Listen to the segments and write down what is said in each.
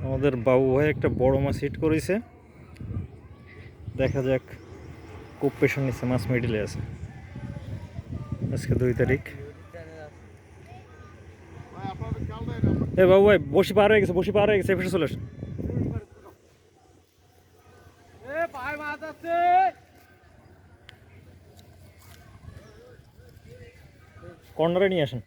আমাদের বাবু ভাই একটা বড় মাছ হিট করেছে, দেখা যাক খুব প্রেশার নিচ্ছে, মাছ মিডিলে আছে। আজকে 2 তারিখ। এ বাবু ভাই বসি পার হয়ে গেছে, বসি পার হয়ে গেছে, এফেসে চলে আসে। কর্নারে নিয়ে আসেন।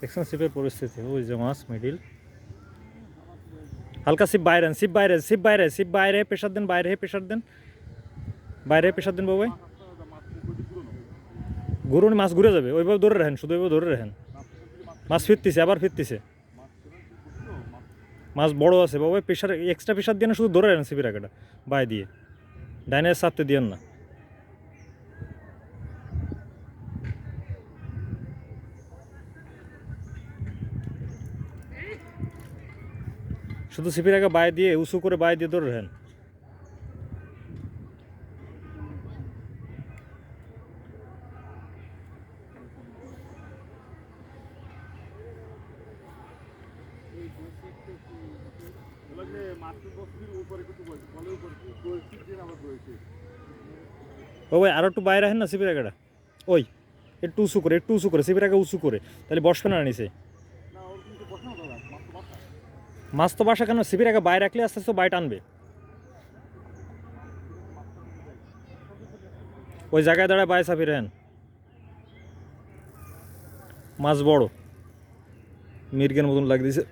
দেখছেন সিপের পরিস্থিতি, ওই যে মাছ মিডিল। হালকা সিপ বাইরে, সিপ বাইরে, সিপ বাইরে, সিপ বাইরে, প্রেশার দেন, বাইরে প্রেশার দেন, বাইরে প্রেশার দেন বাবু ভাই। ঘুরুন, মাছ ঘুরে যাবে, ওইভাবে ধরে রাখেন, শুধু ওইভাবে ধরে রাখেন। মাছ ফিরতেছে, আবার ফিরতেছে, মাছ বড় আছে বাবু ভাই। প্রেশার এক্সট্রা প্রেশার দিয়ে না, শুধু ধরে রাখেন সিপির আঁকাটা বাই দিয়ে, ডাইনের সাথে দিয়েন না। শুধু সিপির আঁকা বাই দিয়ে, উঁচু করে বাই দিয়ে ধরে রাখেন। ও ভাই আরো একটু বাইরে রাখেন না সিপির আঁকাটা, ওই একটু উঁচু করে, একটু উঁচু করে, সিপির আঁকা উঁচু করে, তাহলে বসবে না নিচে। মাছ তো বাসা কেন, সিপির আঁকা বাইরে রাখলে আস্তে আস্তে বাই টানবে। ওই জায়গায় দাঁড়ায় বাই চাপি রাখেন। মাছ বড়, মির্গের মতন লাগ দিছে।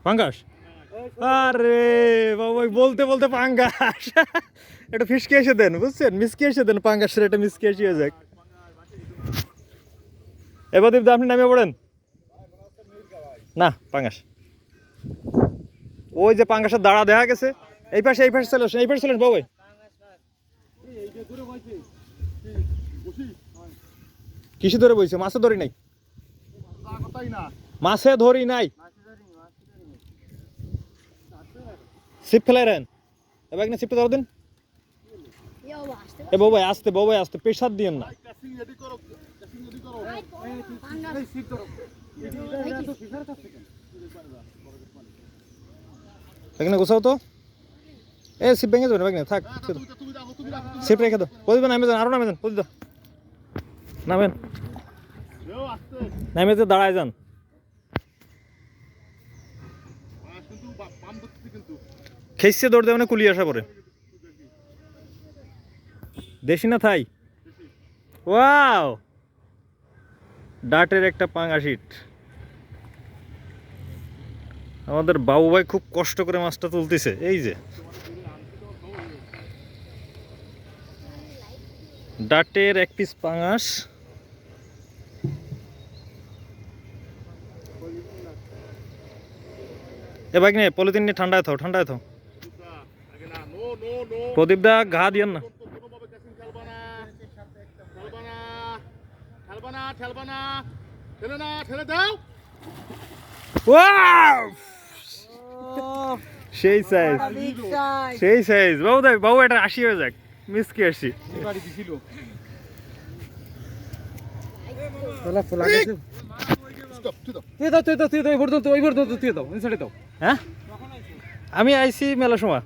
পাঙ্গাস, আরে বাবা বলতে বলতে পাঙ্গাস। এটা ফিসকে এসে দেন, বুঝছেন, মিসকে এসে দেন, পাঙ্গাসের এটা মিসকে এসে যাক। এবার দীপ আপনি নামিয়ে পড়েন না। পাঙ্গাস, ওই যে পাঙ্গাসের দাঁড়া দেখা গেছে, এই পাশে, এই পাশে চলে আসেন, এই পাশে চলেন বাবু। কিসে ধরে বইছে? মাছে ধরি নাই, মাছে ধরি নাই, সিপ ফেলাই রাখেন। এবার কিনা সিপটা ধর দিন। এ বাবু ভাই আসতে, বাবু ভাই আসতে, প্রেশার দিয়েন না। এখানে গোছাও তো, এ সিপ ভেঙে যাবে না, থাক, সিপ রেখে দাও। প্রদীপ নামে যান, আরো নামে যান, প্রদীপ নামেন, নামে তো দাঁড়ায় যান। খেসছে দৌড় দেবে না, কুলি আসা পরে। দেশি না থাই? ওয়াও, ডাটের একটা পাঙ্গাস হিট। আমাদের বাবু ভাই খুব কষ্ট করে মাছটা তুলতেছে। এই যে ডাটের এক পিস পাঙ্গাস। এ ভাই নে পলিথিন নিয়ে ঠান্ডায় থাও, ঠান্ডায় থাও। প্রদীপ দা ঘা দিয়েন না। সেই সাইজ, সেই সাইজ বাবু ভাই, বাবু এটা 80 হয়ে যাক, মিসকে 80। হ্যাঁ আমি আইছি মেলা সময়।